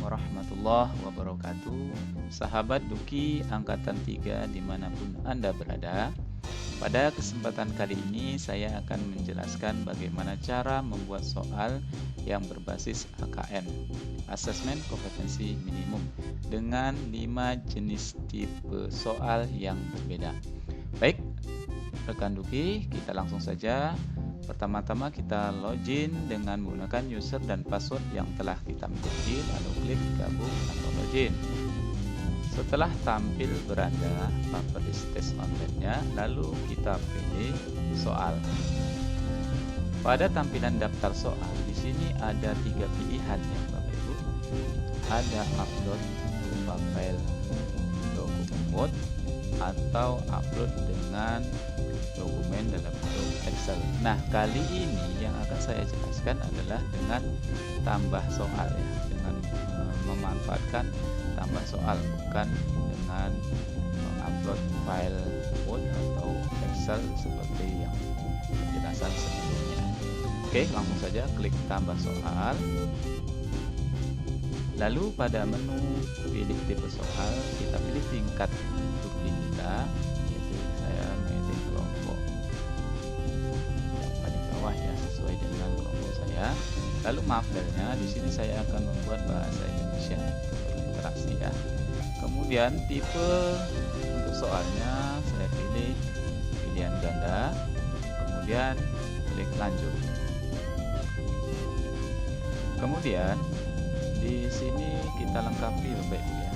warahmatullahi wabarakatuh. Sahabat Duki Angkatan 3 dimanapun Anda berada. Pada kesempatan kali ini saya akan menjelaskan bagaimana cara membuat soal yang berbasis AKM, Asesmen Kompetensi Minimum, dengan 5 jenis tipe soal yang berbeda. Baik, rekan Duki, kita langsung saja. Pertama-tama kita login dengan menggunakan user dan password yang telah kita miliki, lalu klik gabung atau login. Setelah tampil beranda paperless test online-nya, lalu kita pilih soal. Pada tampilan daftar soal, di sini ada 3 pilihan ya Bapak Ibu. Ada upload berupa file dokumen Word atau upload dengan dokumen dalam bentuk Excel. Nah, kali ini yang akan saya jelaskan adalah dengan tambah soal ya, dengan memanfaatkan tambah soal, bukan dengan mengupload file Word atau Excel seperti yang penjelasan sebelumnya. Oke, langsung saja klik tambah soal. Lalu pada menu pilih tipe soal, kita pilih tingkat Duki kita, yaitu saya milih kelompok yang paling bawah ya, sesuai dengan kelompok saya. Lalu mapelnya di sini saya akan membuat bahasa Indonesia literasi ya. Kemudian tipe untuk soalnya saya pilih pilihan ganda, kemudian klik lanjut. Kemudian di sini kita lengkapi Bapak Ibu ya.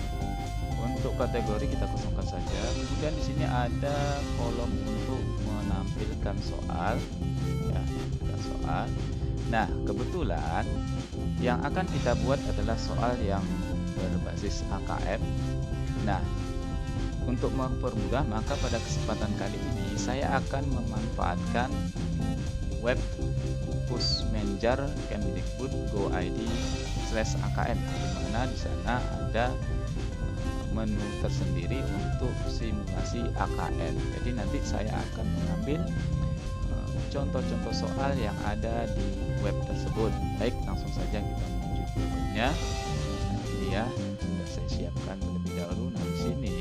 Untuk kategori kita kosongkan saja. Kemudian di sini ada kolom untuk menampilkan soal ya, menampilkan soal. Nah, kebetulan yang akan kita buat adalah soal yang berbasis AKM. Nah, untuk mempermudah maka pada kesempatan kali ini saya akan memanfaatkan web Pusmenjar Kemdikbud Go ID/AKM, di mana di sana ada menu tersendiri untuk simulasi AKM. Jadi nanti saya akan mengambil contoh-contoh soal yang ada di web tersebut. Baik, langsung saja kita menuju ke webnya. Nah, ini ya, sudah saya siapkan terlebih dahulu. Nah, di sini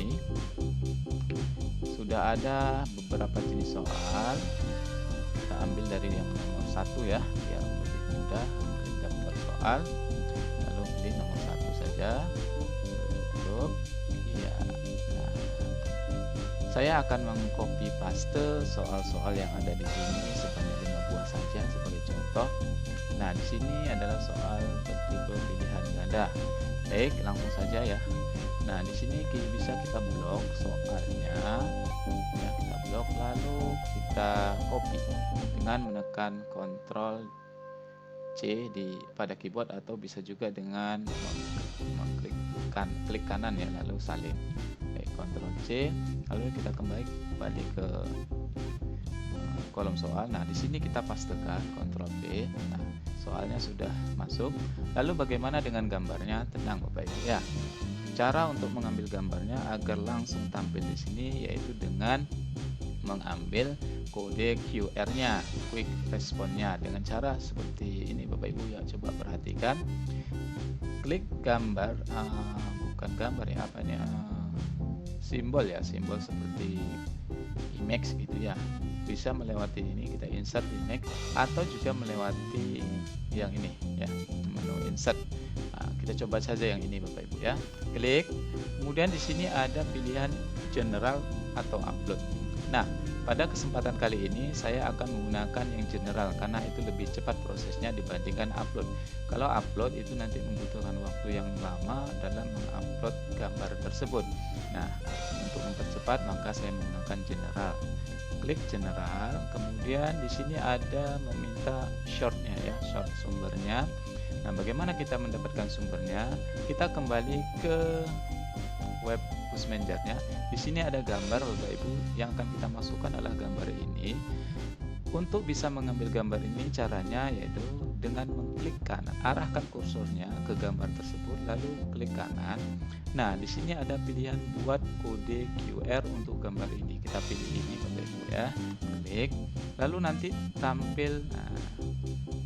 sudah ada beberapa jenis soal. Kita ambil dari yang nomor 1 ya, biar lebih mudah. Klik daftar soal, lalu pilih nomor 1 saja. Tutup. Ya. Nah, saya akan mengcopy paste soal-soal yang ada di sini sebanyak 5 buah saja sebagai contoh. Nah, di sini adalah soal bertipe pilihan ganda. Baik, langsung saja ya. Nah, di sini bisa kita blok soalnya. Ya, kita blok lalu kita copy dengan menekan Ctrl C pada keyboard, atau bisa juga dengan klik kanan ya, lalu salin. Baik, Ctrl C, lalu kita kembali ke kolom soal. Nah, di sini kita pastekan Ctrl V. Nah, soalnya sudah masuk. Lalu bagaimana dengan gambarnya? Tenang Bapak Ibu ya. Cara untuk mengambil gambarnya agar langsung tampil di sini yaitu dengan mengambil kode QR-nya, quick response-nya, dengan cara seperti ini Bapak Ibu ya. Coba perhatikan. Klik gambar, bukan gambar ya, apa ini? Simbol ya, simbol seperti image gitu ya. Bisa melewati ini, kita insert image, atau juga melewati yang ini ya, menu insert. Nah, kita coba saja yang ini Bapak Ibu ya. Klik. Kemudian di sini ada pilihan general atau upload. Nah, pada kesempatan kali ini saya akan menggunakan yang general karena itu lebih cepat prosesnya dibandingkan upload. Kalau upload itu nanti membutuhkan waktu yang lama dalam mengupload gambar tersebut. Nah, untuk mempercepat maka saya menggunakan general. Klik general, kemudian di sini ada meminta shortnya ya, short sumbernya. Nah, bagaimana kita mendapatkan sumbernya? Kita kembali ke web Pusmenjarnya. Di sini ada gambar Bapak Ibu, yang akan kita masukkan adalah gambar ini. Untuk bisa mengambil gambar ini caranya yaitu dengan mengklik kanan, arahkan kursornya ke gambar tersebut, lalu klik kanan. Nah, di sini ada pilihan buat kode QR untuk gambar ini. Kita pilih ini Bapak Ibu ya. Klik, lalu nanti tampil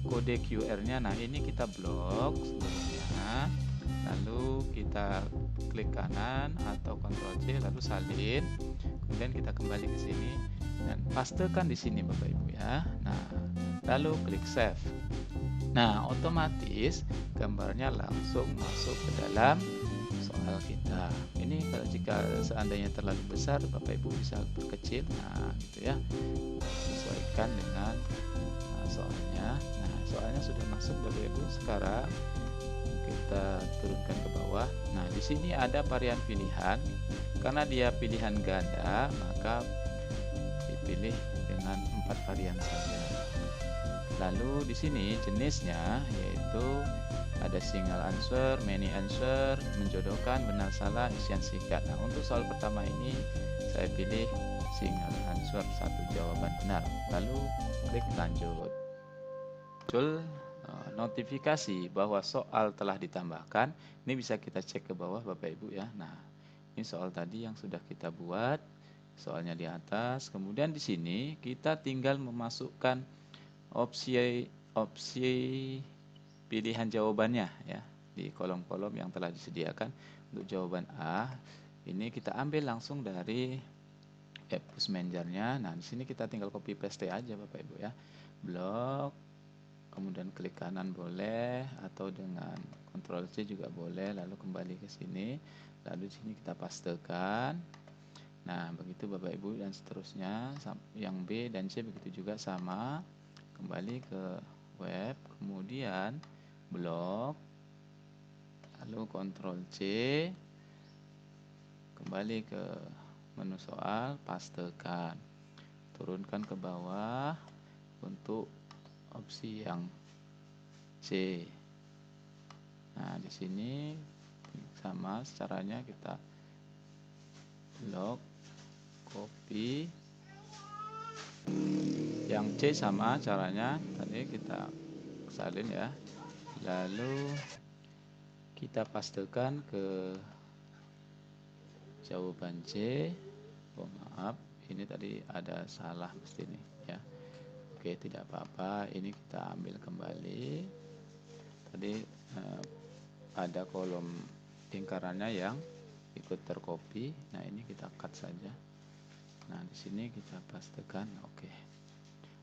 kode QR-nya. Nah, ini kita blok seluruhnya. lalu kita klik kanan atau Ctrl C lalu salin, kemudian kita kembali ke sini dan pastekan di sini Bapak Ibu ya. Nah, lalu klik save. Nah, otomatis gambarnya langsung masuk ke dalam soal kita. Ini kalau jika seandainya terlalu besar, Bapak Ibu bisa perkecil. Nah, gitu ya. Sesuaikan dengan soalnya. Nah, soalnya sudah masuk Bapak Ibu. Sekarang kita turunkan ke bawah. Nah, di sini ada varian pilihan. Karena dia pilihan ganda, maka dipilih dengan 4 varian saja. Lalu di sini jenisnya yaitu ada single answer, many answer, menjodohkan, benar salah, isian singkat. Nah, untuk soal pertama ini saya pilih single answer, satu jawaban benar. Lalu klik lanjut. Muncul notifikasi bahwa soal telah ditambahkan. Ini bisa kita cek ke bawah Bapak Ibu ya. Nah, ini soal tadi yang sudah kita buat. Soalnya di atas. Kemudian di sini kita tinggal memasukkan opsi pilihan jawabannya ya di kolom-kolom yang telah disediakan. Untuk jawaban A ini kita ambil langsung dari Appus Manager-nya. Nah, di sini kita tinggal copy paste aja Bapak Ibu ya. Blok, kemudian klik kanan boleh atau dengan Ctrl C juga boleh, lalu kembali ke sini. Lalu di sini kita pastekan. Nah, begitu Bapak Ibu dan seterusnya. Yang B dan C begitu juga sama. Kembali ke web, kemudian blok, lalu Ctrl C, kembali ke menu soal, pastekan, turunkan ke bawah untuk opsi yang C. Nah, di sini sama caranya, kita blok, copy. Yang C sama caranya, tadi kita salin ya. Lalu kita pastekan ke jawaban C. Oh, maaf, ini tadi ada salah mesti nih ya. Oke, tidak apa-apa. Ini kita ambil kembali. Tadi ada kolom lingkarannya yang ikut tercopy. Nah, ini kita cut saja. Nah, di sini kita pastekan. Oke.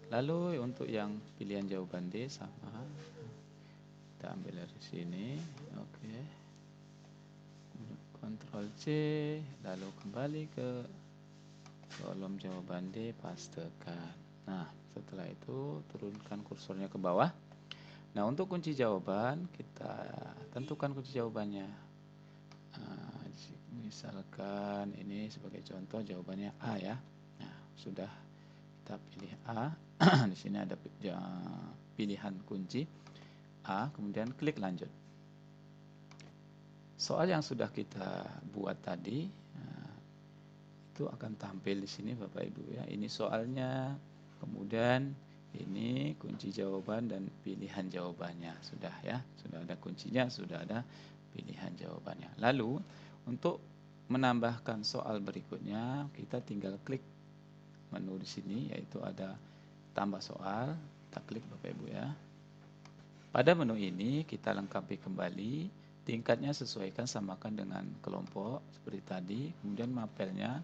Lalu untuk yang pilihan jawaban D sama, kita ambil dari sini. Oke. Ctrl C, lalu kembali ke kolom jawaban D, pastekan. Nah, setelah itu turunkan kursornya ke bawah. Nah, untuk kunci jawaban kita tentukan kunci jawabannya. Nah, misalkan ini sebagai contoh jawabannya A ya. Nah, sudah kita pilih A. Di sini ada pilihan kunci A, kemudian klik lanjut. Soal yang sudah kita buat tadi itu akan tampil di sini Bapak Ibu ya. Ini soalnya, kemudian ini kunci jawaban dan pilihan jawabannya sudah ya. Sudah ada kuncinya, sudah ada pilihan jawabannya. Lalu untuk menambahkan soal berikutnya, kita tinggal klik menu di sini, yaitu ada tambah soal. Kita klik Bapak Ibu ya. Pada menu ini kita lengkapi kembali, tingkatnya sesuaikan, samakan dengan kelompok seperti tadi. Kemudian mapelnya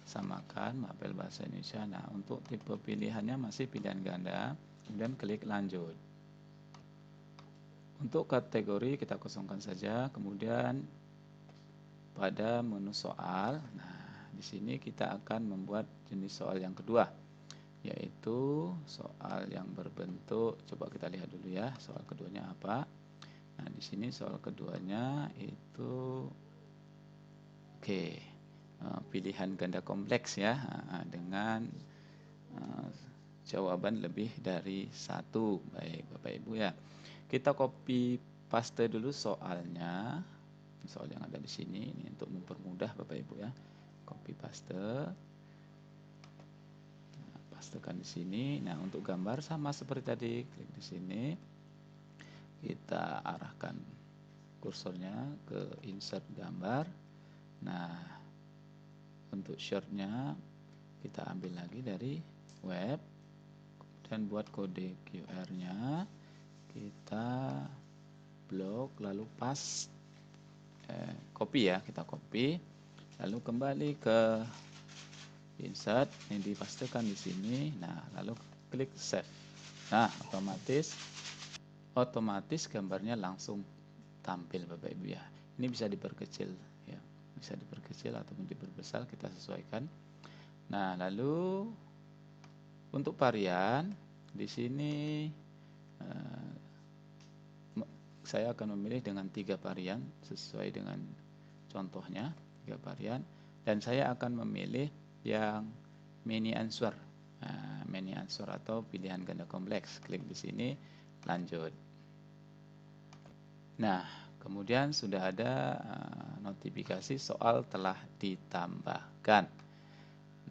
samakan, mapel bahasa Indonesia. Nah, untuk tipe pilihannya masih pilihan ganda. Kemudian klik lanjut. Untuk kategori kita kosongkan saja. Kemudian pada menu soal, nah di sini kita akan membuat jenis soal yang kedua, yaitu soal yang berbentuk, coba kita lihat dulu ya, soal keduanya apa. Nah, di sini soal keduanya itu pilihan ganda kompleks ya, dengan jawaban lebih dari satu. Baik Bapak Ibu ya. Kita copy paste dulu soalnya. Soal yang ada di sini ini untuk mempermudah Bapak Ibu ya. Copy paste. Pastekan di sini. Nah, untuk gambar sama seperti tadi, klik di sini. Kita arahkan kursornya ke insert gambar. Nah, untuk shortnya kita ambil lagi dari web. Kemudian buat kode QR-nya. Kita blok lalu paste. copy ya, kita copy, lalu kembali ke insert, ini dipastikan di sini. Nah, lalu klik save. Nah, otomatis gambarnya langsung tampil Bapak Ibu ya. Ini bisa diperkecil ya, bisa diperkecil ataupun diperbesar, kita sesuaikan. Nah, lalu untuk varian di sini saya akan memilih dengan 3 varian sesuai dengan contohnya, 3 varian, dan saya akan memilih yang many answer. Many answer atau pilihan ganda kompleks. Klik di sini, lanjut. Nah, kemudian sudah ada notifikasi soal telah ditambahkan.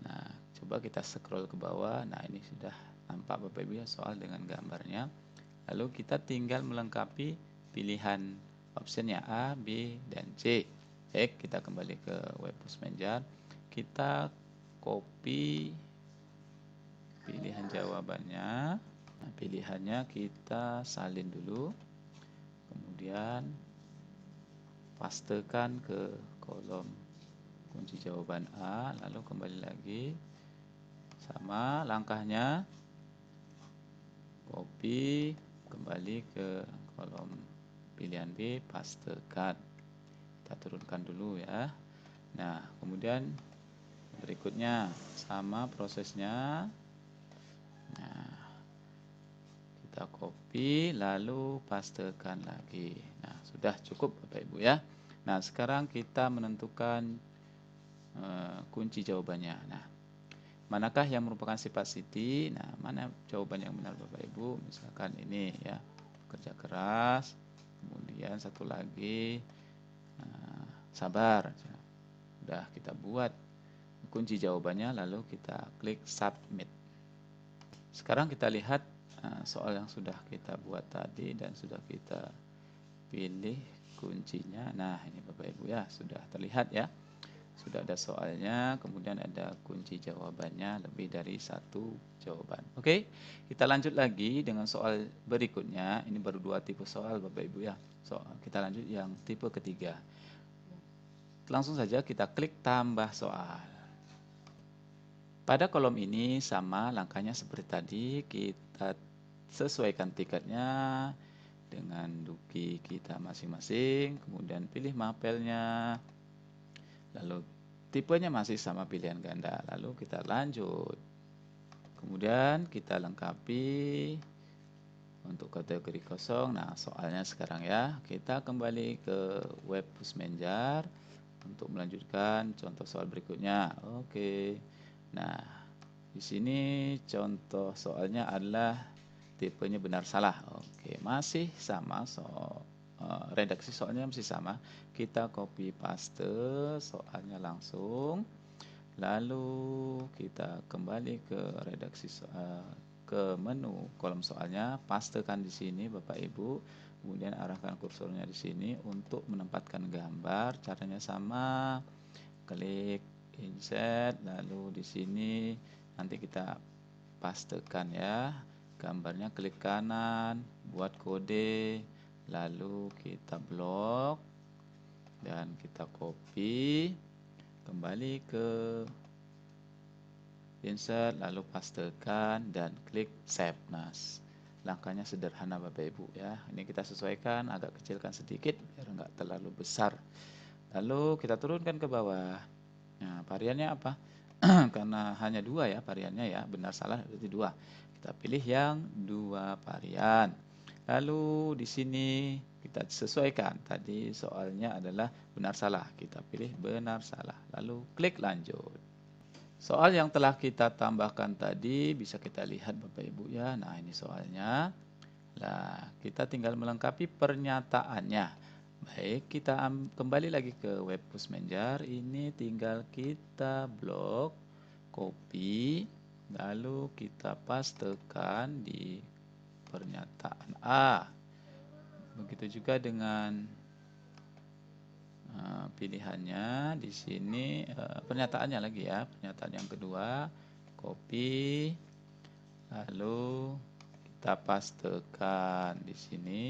Nah, coba kita scroll ke bawah. Nah, ini sudah nampak Bapak Ibu ya soal dengan gambarnya. Lalu kita tinggal melengkapi pilihan optionnya A, B, dan C. Baik, kita kembali ke Webpush Manager. Kita copy pilihan jawabannya. Nah, pilihannya kita salin dulu. Kemudian pastekan ke kolom kunci jawaban A, lalu kembali lagi. Sama langkahnya. Copy, kembali ke kolom pilihan B, pastekan. Kita turunkan dulu ya. Nah, kemudian berikutnya sama prosesnya. Nah, kita copy lalu pastekan lagi. Nah, sudah cukup Bapak Ibu ya. Nah, sekarang kita menentukan kunci jawabannya. Nah, manakah yang merupakan sifat Siti? Nah, mana jawaban yang benar Bapak Ibu? Misalkan ini ya, kerja keras. Kemudian satu lagi, sabar. Sudah kita buat kunci jawabannya, lalu kita klik submit. Sekarang kita lihat soal yang sudah kita buat tadi dan sudah kita pilih kuncinya. Nah, ini Bapak Ibu ya, sudah terlihat ya. Sudah ada soalnya, kemudian ada kunci jawabannya, lebih dari 1 jawaban. Oke, kita lanjut lagi dengan soal berikutnya. Ini baru 2 tipe soal Bapak Ibu ya. Kita lanjut yang tipe ketiga. Langsung saja kita klik tambah soal. Pada kolom ini sama langkahnya seperti tadi, kita sesuaikan tiketnya dengan duki kita masing-masing, kemudian pilih mapelnya, lalu tipenya masih sama pilihan ganda, lalu kita lanjut. Kemudian kita lengkapi untuk kategori kosong. Nah, soalnya sekarang ya, kita kembali ke Webpush Manager untuk melanjutkan contoh soal berikutnya. Oke. Nah, di sini contoh soalnya adalah tipenya benar salah. Oke, masih sama redaksi soalnya masih sama. Kita copy paste soalnya langsung. Lalu kita kembali ke redaksi ke menu kolom soalnya, pastekan di sini Bapak Ibu. Kemudian arahkan kursornya di sini untuk menempatkan gambar. Caranya sama. Klik insert, lalu di sini nanti kita pastekan ya gambarnya, klik kanan, buat kode, lalu kita blok dan kita copy, kembali ke insert, lalu pastekan dan klik save. Nah, langkahnya sederhana Bapak Ibu ya. Ini kita sesuaikan, agak kecilkan sedikit biar enggak terlalu besar. Lalu kita turunkan ke bawah. Nah, variannya apa? Karena hanya 2 ya variannya ya, benar salah berarti 2. Kita pilih yang 2 varian. Lalu di sini kita sesuaikan. Tadi soalnya adalah benar salah. Kita pilih benar salah. Lalu klik lanjut. Soal yang telah kita tambahkan tadi bisa kita lihat Bapak Ibu ya. Nah, ini soalnya. Nah, kita tinggal melengkapi pernyataannya. Baik, kita kembali lagi ke Webpush Manager. Ini tinggal kita blok, copy, lalu kita pastekan di pernyataan A. Begitu juga dengan pilihannya di sini, pernyataannya lagi ya, pernyataan yang kedua, copy, lalu kita pastekan di sini.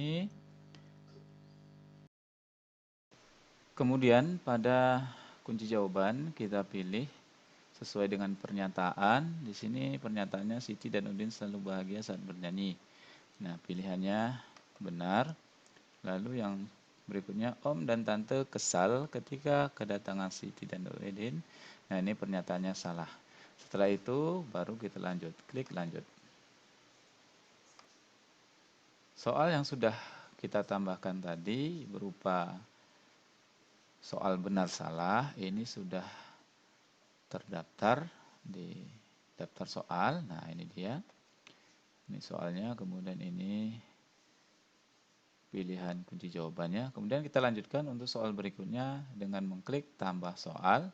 Kemudian pada kunci jawaban kita pilih sesuai dengan pernyataan. Di sini pernyataannya Siti dan Udin selalu bahagia saat bernyanyi. Nah, pilihannya benar. Lalu yang berikutnya, Om dan Tante kesal ketika kedatangan Siti dan Udin. Nah, ini pernyataannya salah. Setelah itu baru kita lanjut. Klik lanjut. Soal yang sudah kita tambahkan tadi berupa soal benar salah, ini sudah terdaftar di daftar soal. Nah, ini dia. Ini soalnya, kemudian ini pilihan kunci jawabannya. Kemudian kita lanjutkan untuk soal berikutnya dengan mengklik tambah soal.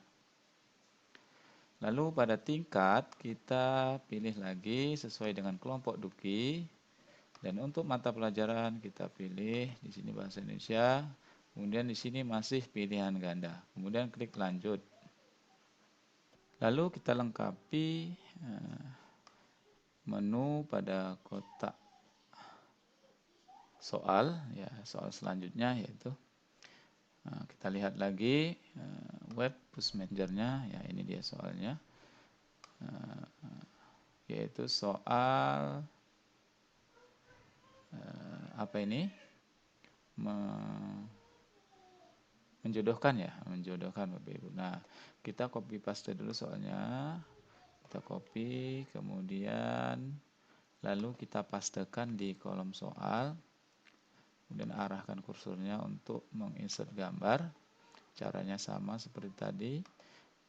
Lalu pada tingkat kita pilih lagi sesuai dengan kelompok Duki. Dan untuk mata pelajaran kita pilih di sini bahasa Indonesia. Kemudian di sini masih pilihan ganda. Kemudian klik lanjut. Lalu kita lengkapi menu pada kotak soal, ya soal selanjutnya yaitu kita lihat lagi web push messenger-nya, ya ini dia soalnya, yaitu soal apa ini? Menjodohkan ya, menjodohkan Bapak Ibu. Nah, kita copy paste dulu soalnya. Kita copy, kemudian lalu kita pastekan di kolom soal. Kemudian arahkan kursornya untuk menginsert gambar. Caranya sama seperti tadi.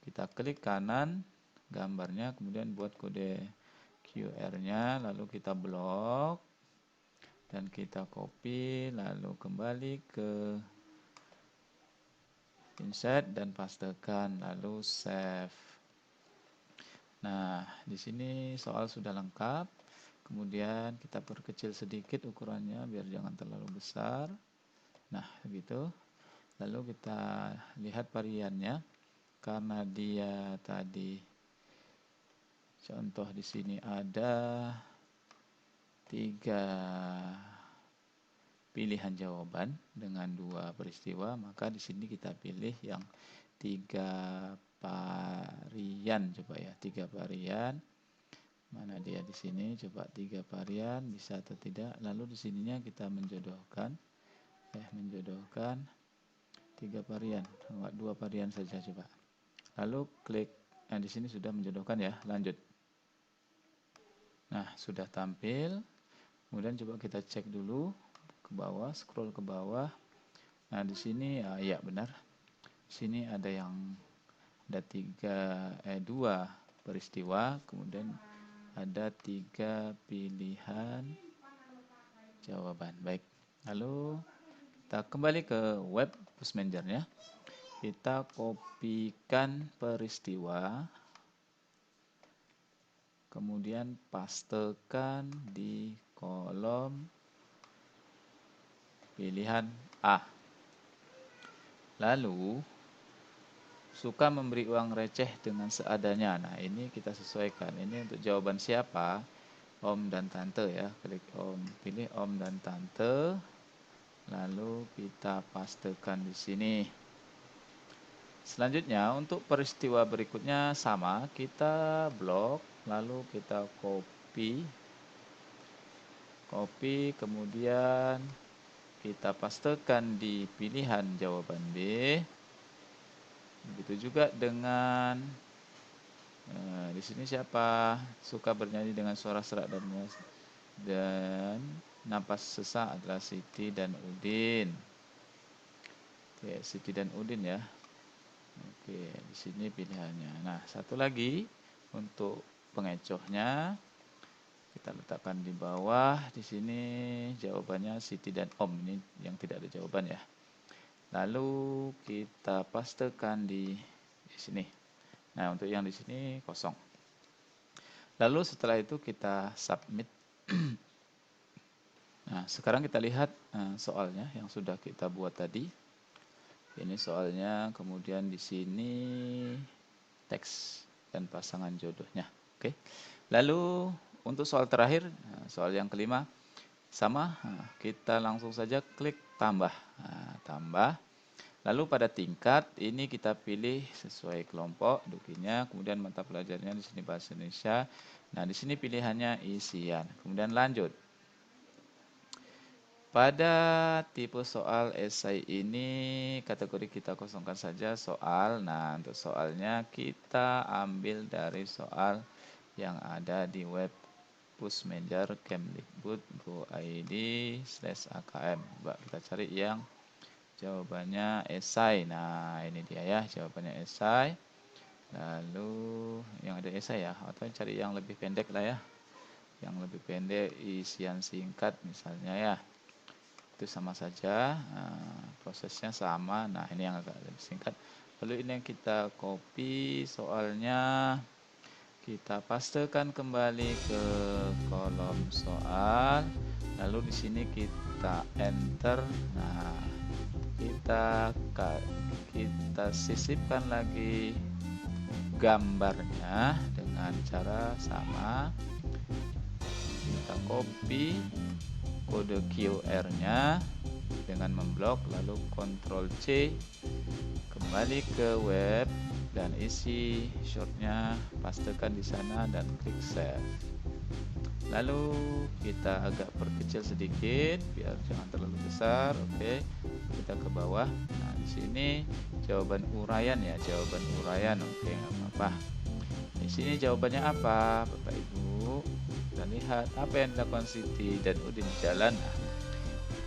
Kita klik kanan gambarnya, kemudian buat kode QR-nya, lalu kita blok dan kita copy, lalu kembali ke insert dan pastekan, lalu save. Nah, di sini soal sudah lengkap. Kemudian kita perkecil sedikit ukurannya biar jangan terlalu besar. Nah, begitu. Lalu kita lihat variannya. Karena dia tadi contoh di sini ada 3 pilihan jawaban dengan 2 peristiwa, maka di sini kita pilih yang 3 varian, coba ya, 3 varian. Mana dia di sini? Coba 3 varian bisa atau tidak. Lalu di sininya kita menjodohkan, menjodohkan 3 varian, 2 varian saja coba. Lalu klik, di sini sudah menjodohkan ya, lanjut. Nah, sudah tampil. Kemudian coba kita cek dulu ke bawah, scroll ke bawah. Nah, di sini ya benar. Di sini ada yang ada 2 peristiwa, kemudian ada 3 pilihan jawaban. Baik. Lalu kita kembali ke web push messenger-nya. Kita kopikan peristiwa, kemudian pastekan di kolom pilihan A. Lalu suka memberi uang receh dengan seadanya. Nah, ini kita sesuaikan. Ini untuk jawaban siapa? Om dan Tante ya. Klik Om, pilih Om dan Tante. Lalu kita pastekan di sini. Selanjutnya untuk peristiwa berikutnya sama, kita blok, lalu kita copy, kemudian kita pastekan di pilihan jawaban B. Begitu juga dengan di sini siapa suka bernyanyi dengan suara serak dan napas sesak adalah Siti dan Udin. Oke, Siti dan Udin ya. Oke, di sini pilihannya. Nah, satu lagi untuk pengecohnya kita letakkan di bawah. Di sini jawabannya Siti dan Om, ini yang tidak ada jawaban ya. Lalu kita pastekan di sini. Nah, untuk yang di sini kosong. Lalu setelah itu kita submit. Nah, sekarang kita lihat soalnya yang sudah kita buat tadi. Ini soalnya, kemudian di sini teks dan pasangan jodohnya. Oke. Lalu untuk soal terakhir, soal yang kelima, sama, kita langsung saja klik tambah. Tambah. Lalu pada tingkat ini kita pilih sesuai kelompok dukinya, kemudian mata pelajarannya di sini bahasa Indonesia. Nah, di sini pilihannya isian. Kemudian lanjut. Pada tipe soal esai ini kategori kita kosongkan saja soal. Nah, untuk soalnya kita ambil dari soal yang ada di web Pusmenjar Kemdikbud.go.id/akm. Kita cari yang jawabannya esai. Nah, ini dia ya jawabannya esai. Lalu yang ada esai ya, atau cari yang lebih pendek lah ya. Yang lebih pendek isian singkat misalnya ya. Itu sama saja, prosesnya sama. Nah, ini yang agak lebih singkat. Lalu ini yang kita copy soalnya, kita pastekan kembali ke kolom soal. Lalu di sini kita enter. Nah, kita sisipkan lagi gambarnya dengan cara sama. Kita copy kode QR-nya dengan memblok, lalu Ctrl C, kembali ke web dan isi shortnya, pastekan di sana dan klik save. Lalu kita agak perkecil sedikit biar jangan terlalu besar. Oke, kita ke bawah. Nah, di sini jawaban uraian ya, jawaban uraian. Oke, nggak apa-apa. Di sini jawabannya apa, Bapak Ibu? Kita lihat apa yang dilakukan Siti dan Udin di jalan. Nah,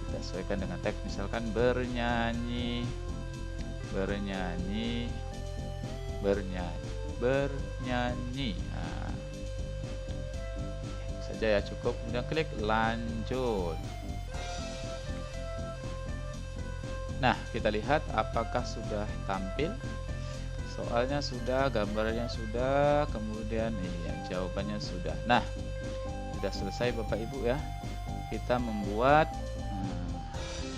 kita sesuaikan dengan teks, misalkan bernyanyi, bernyanyi, bernyanyi, bernyanyi. Nah, saja ya, cukup. Kemudian klik lanjut. Nah, kita lihat apakah sudah tampil. Soalnya sudah, gambarnya sudah, kemudian iya jawabannya sudah. Nah, sudah selesai Bapak Ibu ya. Kita membuat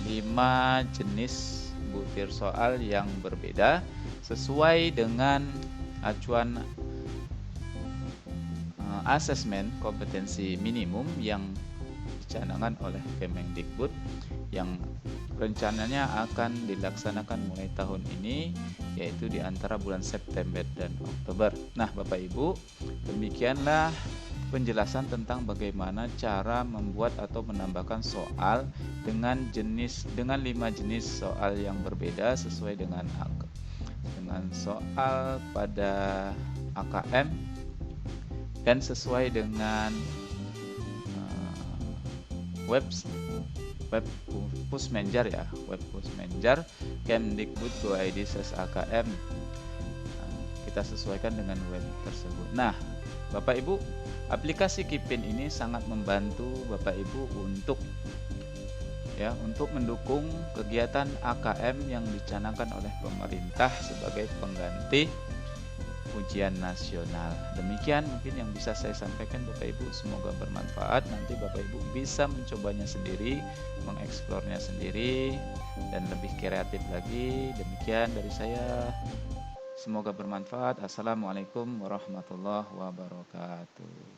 5 jenis butir soal yang berbeda sesuai dengan acuan asesmen kompetensi minimum yang dicanangkan oleh Kemendikbud yang rencananya akan dilaksanakan mulai tahun ini, yaitu di antara bulan September dan Oktober. Nah, Bapak Ibu, demikianlah penjelasan tentang bagaimana cara membuat atau menambahkan soal dengan 5 jenis soal yang berbeda sesuai dengan soal pada AKM dan sesuai dengan web Pusmenjar ya, web Pusmenjar Kemdikbud.go.id/akm. Kita sesuaikan dengan web tersebut. Nah, Bapak Ibu, aplikasi Kipin ini sangat membantu Bapak Ibu untuk mendukung kegiatan AKM yang dicanangkan oleh pemerintah sebagai pengganti ujian nasional. Demikian mungkin yang bisa saya sampaikan Bapak Ibu, semoga bermanfaat. Nanti Bapak Ibu bisa mencobanya sendiri, mengeksplornya sendiri, dan lebih kreatif lagi. Demikian dari saya, semoga bermanfaat. Assalamualaikum warahmatullahi wabarakatuh.